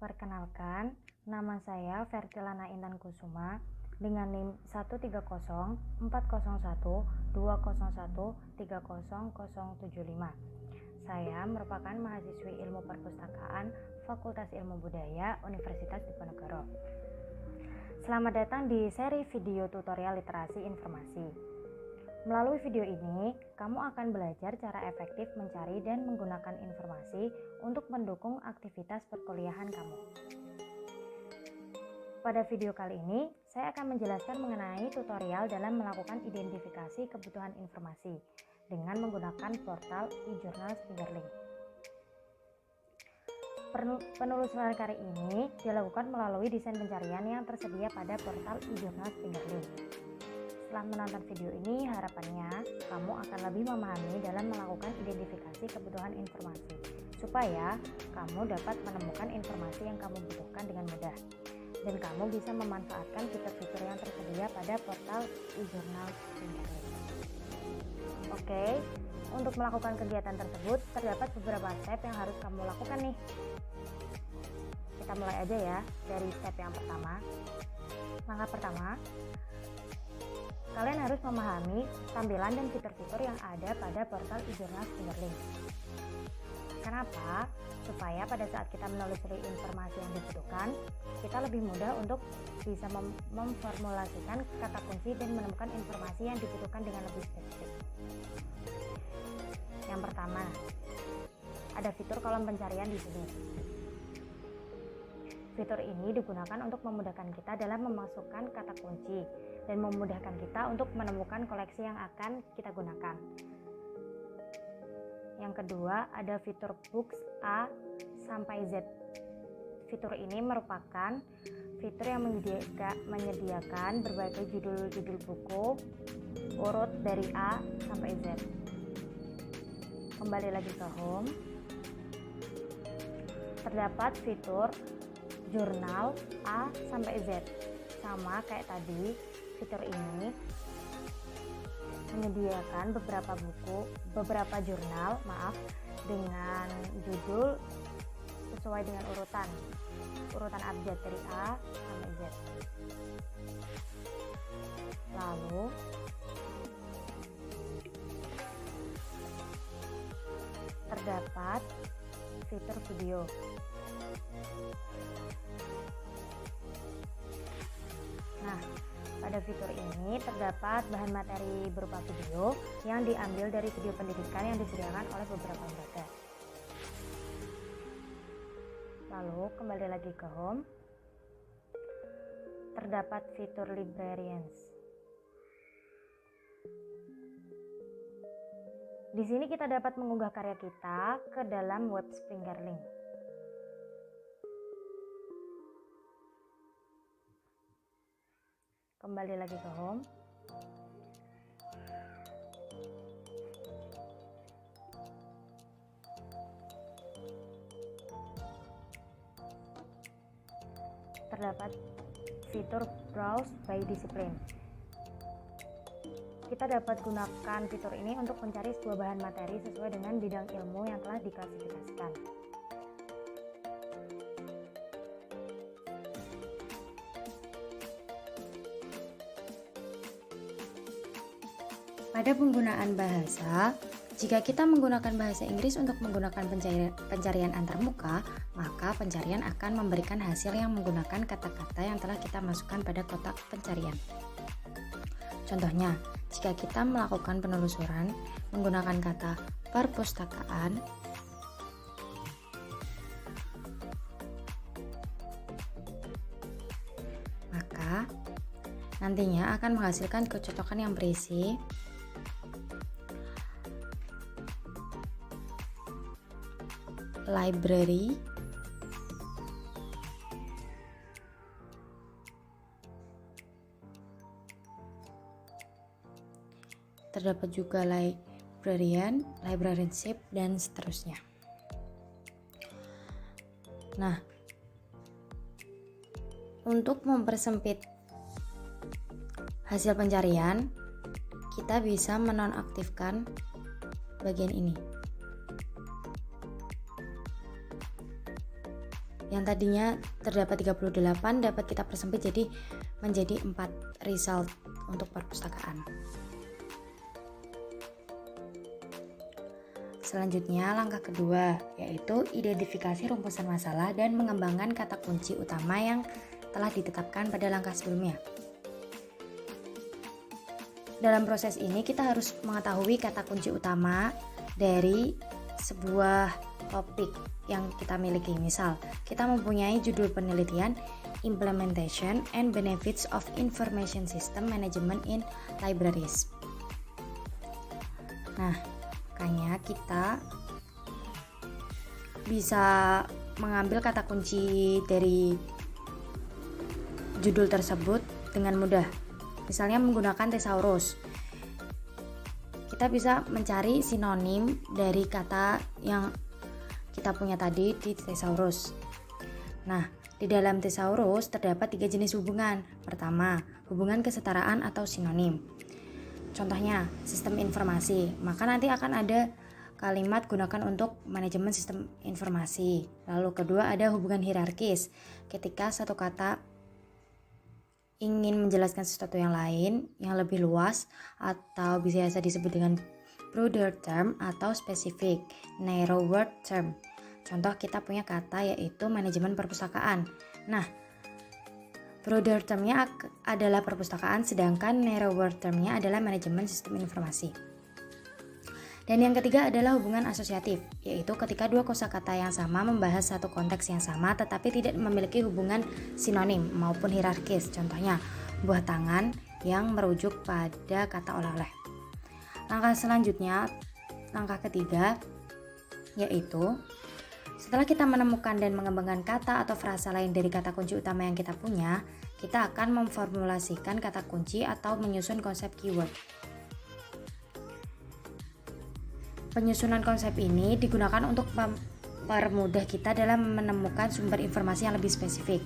Perkenalkan, nama saya Vertilana Intan Kusuma dengan NIM 130404120130075. Saya merupakan mahasiswi Ilmu Perpustakaan Fakultas Ilmu Budaya Universitas Diponegoro. Selamat datang di seri video tutorial literasi informasi. Melalui video ini, kamu akan belajar cara efektif mencari dan menggunakan informasi untuk mendukung aktivitas perkuliahan kamu. Pada video kali ini, saya akan menjelaskan mengenai tutorial dalam melakukan identifikasi kebutuhan informasi dengan menggunakan portal e-journals Fingerlink. Penelusuran kali ini dilakukan melalui desain pencarian yang tersedia pada portal e-journals Fingerlink. Setelah menonton video ini, harapannya kamu akan lebih memahami dalam melakukan identifikasi kebutuhan informasi, supaya kamu dapat menemukan informasi yang kamu butuhkan dengan mudah, dan kamu bisa memanfaatkan fitur-fitur yang tersedia pada portal e-journals Fingerlink. Oke, untuk melakukan kegiatan tersebut, terdapat beberapa step yang harus kamu lakukan nih. Kita mulai aja ya, dari step yang pertama. Langkah pertama, kalian harus memahami tampilan dan fitur-fitur yang ada pada portal e-journals Fingerlink. Kenapa? Supaya pada saat kita menelusuri informasi yang dibutuhkan, kita lebih mudah untuk bisa memformulasikan kata kunci dan menemukan informasi yang dibutuhkan dengan lebih spesifik. Yang pertama, ada fitur kolom pencarian di sini. Fitur ini digunakan untuk memudahkan kita dalam memasukkan kata kunci dan memudahkan kita untuk menemukan koleksi yang akan kita gunakan. Yang kedua, ada fitur Books A sampai Z. Fitur ini merupakan fitur yang menyediakan berbagai judul-judul buku urut dari A sampai Z. Kembali lagi ke home. Terdapat fitur jurnal A sampai Z. Sama kayak tadi, fitur ini menyediakan beberapa jurnal dengan judul sesuai dengan urutan abjad dari A sampai Z. Lalu terdapat fitur video. Nah, pada fitur ini terdapat bahan materi berupa video yang diambil dari video pendidikan yang disediakan oleh beberapa lembaga. Lalu kembali lagi ke home. Terdapat fitur librarians. Di sini kita dapat mengunggah karya kita ke dalam web Fingerlink. Kembali lagi ke home. Terdapat fitur browse by discipline. Kita dapat gunakan fitur ini untuk mencari sebuah bahan materi sesuai dengan bidang ilmu yang telah diklasifikasikan. Pada penggunaan bahasa, jika kita menggunakan bahasa Inggris untuk menggunakan pencarian antarmuka, maka pencarian akan memberikan hasil yang menggunakan kata-kata yang telah kita masukkan pada kotak pencarian. Contohnya, jika kita melakukan penelusuran menggunakan kata perpustakaan, maka nantinya akan menghasilkan kecocokan yang berisi library, terdapat juga librarian, librarianship, dan seterusnya. Nah, untuk mempersempit hasil pencarian, kita bisa menonaktifkan bagian ini. Yang tadinya terdapat 38 dapat kita persempit jadi menjadi 4 result untuk perpustakaan. Selanjutnya langkah kedua yaitu identifikasi rumusan masalah dan mengembangkan kata kunci utama yang telah ditetapkan pada langkah sebelumnya. Dalam proses ini kita harus mengetahui kata kunci utama dari sebuah topik yang kita miliki. Misal, kita mempunyai judul penelitian Implementation and Benefits of Information System Management in Libraries. Nah, makanya kita bisa mengambil kata kunci dari judul tersebut dengan mudah. Misalnya menggunakan thesaurus. Kita bisa mencari sinonim dari kata yang kita punya tadi di thesaurus. Nah, di dalam thesaurus terdapat 3 jenis hubungan. Pertama, hubungan kesetaraan atau sinonim. Contohnya, sistem informasi. Maka nanti akan ada kalimat gunakan untuk manajemen sistem informasi. Lalu kedua ada hubungan hierarkis. Ketika satu kata ingin menjelaskan sesuatu yang lain, yang lebih luas, atau biasa disebut dengan broader term atau spesifik, narrower term. Contoh kita punya kata yaitu manajemen perpustakaan. Nah, broader termnya adalah perpustakaan, sedangkan narrower termnya adalah manajemen sistem informasi. Dan yang ketiga adalah hubungan asosiatif, yaitu ketika dua kosakata yang sama membahas satu konteks yang sama tetapi tidak memiliki hubungan sinonim maupun hierarkis. Contohnya, buah tangan yang merujuk pada kata oleh-oleh. Langkah selanjutnya, langkah ketiga, yaitu setelah kita menemukan dan mengembangkan kata atau frasa lain dari kata kunci utama yang kita punya, kita akan memformulasikan kata kunci atau menyusun konsep keyword. Penyusunan konsep ini digunakan untuk mempermudah kita dalam menemukan sumber informasi yang lebih spesifik,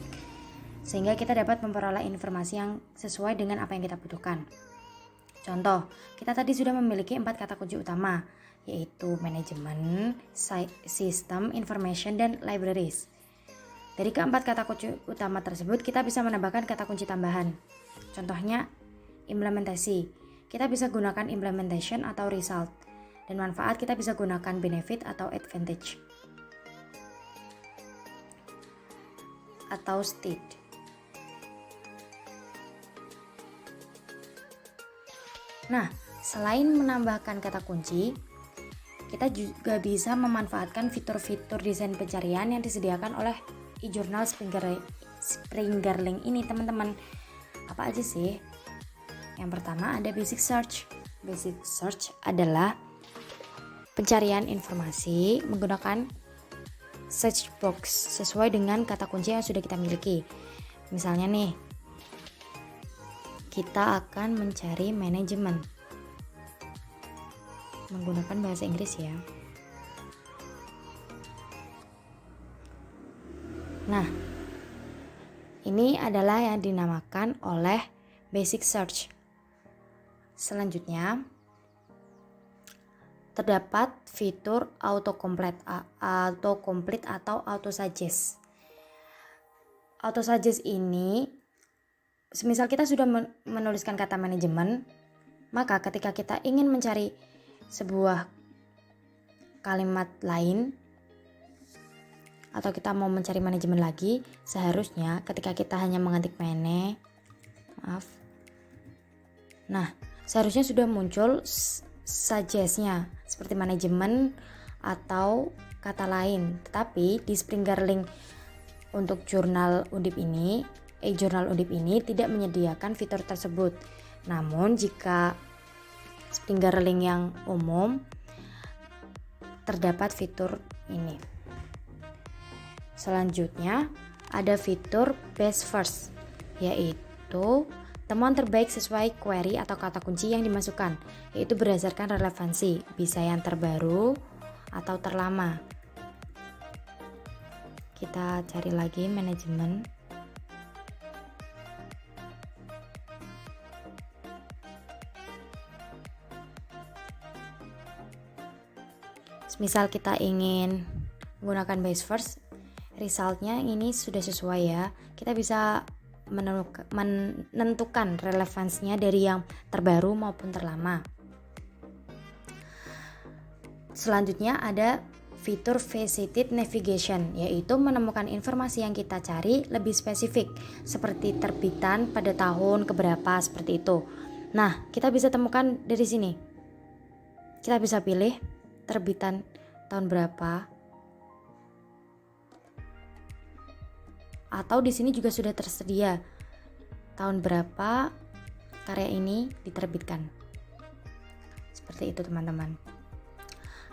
sehingga kita dapat memperoleh informasi yang sesuai dengan apa yang kita butuhkan. Contoh, kita tadi sudah memiliki 4 kata kunci utama, yaitu manajemen, sistem, information, dan libraries. Dari keempat kata kunci utama tersebut, kita bisa menambahkan kata kunci tambahan. Contohnya, implementasi. Kita bisa gunakan implementation atau result. Dan manfaat kita bisa gunakan benefit atau advantage atau state. Nah, selain menambahkan kata kunci, kita juga bisa memanfaatkan fitur-fitur desain pencarian yang disediakan oleh e-journal Springerling ini, teman-teman. Apa aja sih? Yang pertama ada basic search. Basic search adalah pencarian informasi menggunakan search box sesuai dengan kata kunci yang sudah kita miliki. Misalnya nih, kita akan mencari manajemen menggunakan bahasa Inggris ya. Nah, ini adalah yang dinamakan oleh basic search. Selanjutnya, terdapat fitur autocomplete atau autosuggest. Autosuggest ini, semisal kita sudah menuliskan kata manajemen, maka ketika kita ingin mencari sebuah kalimat lain atau kita mau mencari manajemen lagi, seharusnya ketika kita hanya mengetik seharusnya sudah muncul suggest-nya seperti manajemen atau kata lain. Tetapi di Springerling untuk jurnal Undip ini, jurnal Undip ini tidak menyediakan fitur tersebut. Namun jika Springerling yang umum terdapat fitur ini. Selanjutnya ada fitur best first, yaitu temuan terbaik sesuai query atau kata kunci yang dimasukkan, yaitu berdasarkan relevansi, bisa yang terbaru atau terlama. Kita cari lagi manajemen. Misal kita ingin menggunakan base first, resultnya ini sudah sesuai ya. Kita bisa menentukan relevansinya dari yang terbaru maupun terlama. Selanjutnya ada fitur faceted navigation, yaitu menemukan informasi yang kita cari lebih spesifik, seperti terbitan pada tahun keberapa, seperti itu. Nah, kita bisa temukan dari sini. Kita bisa pilih terbitan tahun berapa, atau di sini juga sudah tersedia tahun berapa karya ini diterbitkan. Seperti itu teman-teman.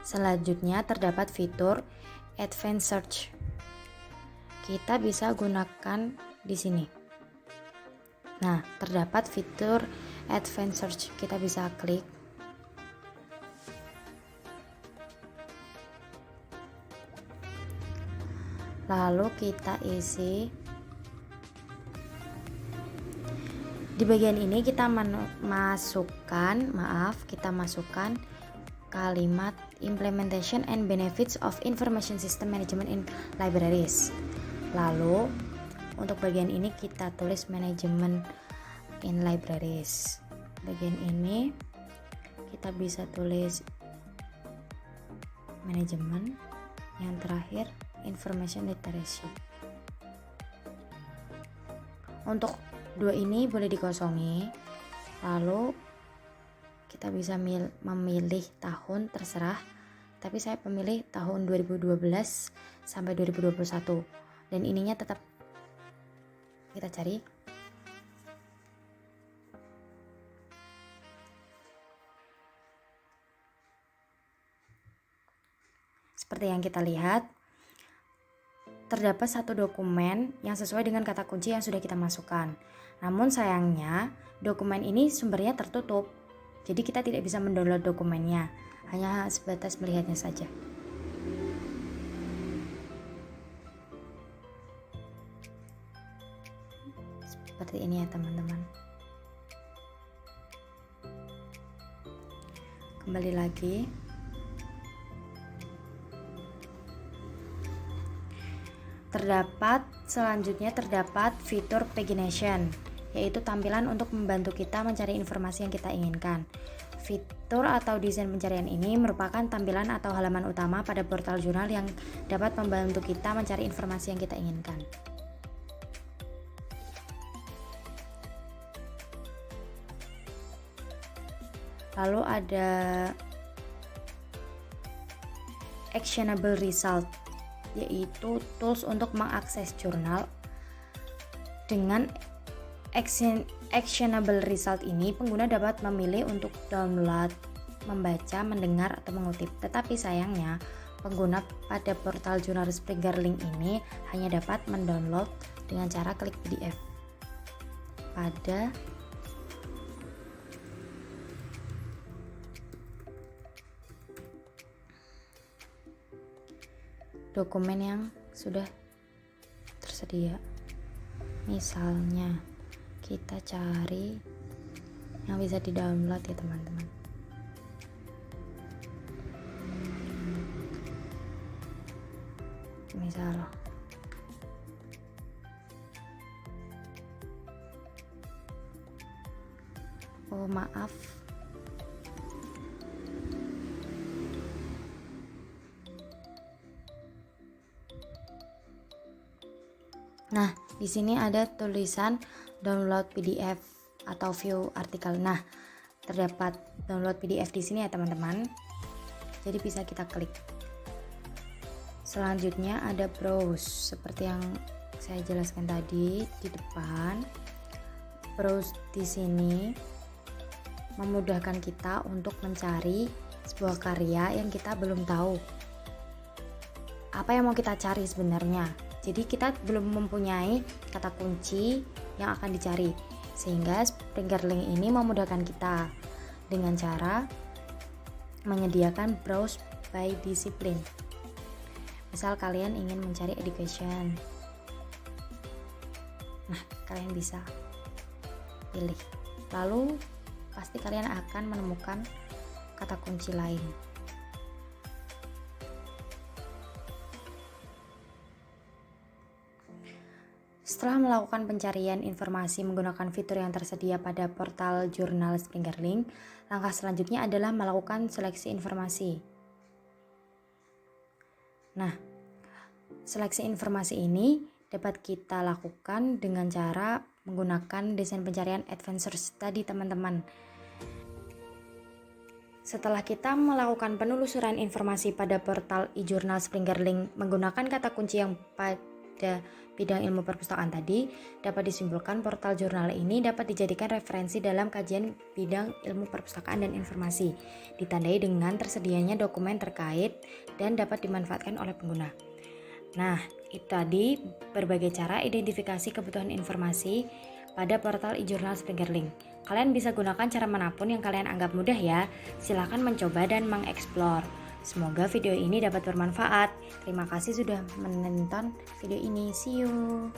Selanjutnya terdapat fitur Advanced Search. Kita bisa gunakan di sini. Nah, terdapat fitur Advanced Search. Kita bisa klik. Lalu kita isi. Di bagian ini kita masukkan kalimat implementation and benefits of information system management in libraries. Lalu untuk bagian ini kita tulis management in libraries. Bagian ini kita bisa tulis manajemen, yang terakhir information literacy. Untuk dua ini boleh dikosongi. Lalu kita bisa memilih tahun, terserah, tapi saya memilih tahun 2012 sampai 2021, dan ininya tetap kita cari. Seperti yang kita lihat, terdapat satu dokumen yang sesuai dengan kata kunci yang sudah kita masukkan. Namun sayangnya dokumen ini sumbernya tertutup, jadi kita tidak bisa mendownload dokumennya, hanya sebatas melihatnya saja. Seperti ini ya teman-teman. Kembali lagi. Selanjutnya terdapat fitur pagination, yaitu tampilan untuk membantu kita mencari informasi yang kita inginkan. Fitur atau desain pencarian ini merupakan tampilan atau halaman utama pada portal jurnal yang dapat membantu kita mencari informasi yang kita inginkan. Lalu ada actionable result, yaitu tools untuk mengakses jurnal. Dengan actionable result ini, pengguna dapat memilih untuk download, membaca, mendengar, atau mengutip. Tetapi sayangnya, pengguna pada portal jurnal Springer Link ini hanya dapat mendownload dengan cara klik PDF pada dokumen yang sudah tersedia. Misalnya kita cari yang bisa di-download ya teman-teman. Misal Nah, di sini ada tulisan download PDF atau view artikel. Nah, terdapat download PDF di sini ya teman-teman. Jadi bisa kita klik. Selanjutnya ada browse, seperti yang saya jelaskan tadi di depan. Browse di sini memudahkan kita untuk mencari sebuah karya yang kita belum tahu apa yang mau kita cari sebenarnya. Jadi kita belum mempunyai kata kunci yang akan dicari, sehingga Springer Link ini memudahkan kita dengan cara menyediakan browse by discipline. Misal kalian ingin mencari education, nah kalian bisa pilih, lalu pasti kalian akan menemukan kata kunci lain. Setelah melakukan pencarian informasi menggunakan fitur yang tersedia pada portal jurnal Fingerlink, langkah selanjutnya adalah melakukan seleksi informasi. Nah, seleksi informasi ini dapat kita lakukan dengan cara menggunakan desain pencarian advanced tadi, teman-teman. Setelah kita melakukan penelusuran informasi pada portal e-jurnal Fingerlink menggunakan kata kunci yang pada bidang ilmu perpustakaan tadi, dapat disimpulkan portal jurnal ini dapat dijadikan referensi dalam kajian bidang ilmu perpustakaan dan informasi, ditandai dengan tersedianya dokumen terkait dan dapat dimanfaatkan oleh pengguna. Nah, itu tadi berbagai cara identifikasi kebutuhan informasi pada portal e-jurnal Fingerlink. Kalian bisa gunakan cara manapun yang kalian anggap mudah ya. Silahkan mencoba dan mengeksplor. Semoga video ini dapat bermanfaat. Terima kasih sudah menonton video ini. See you.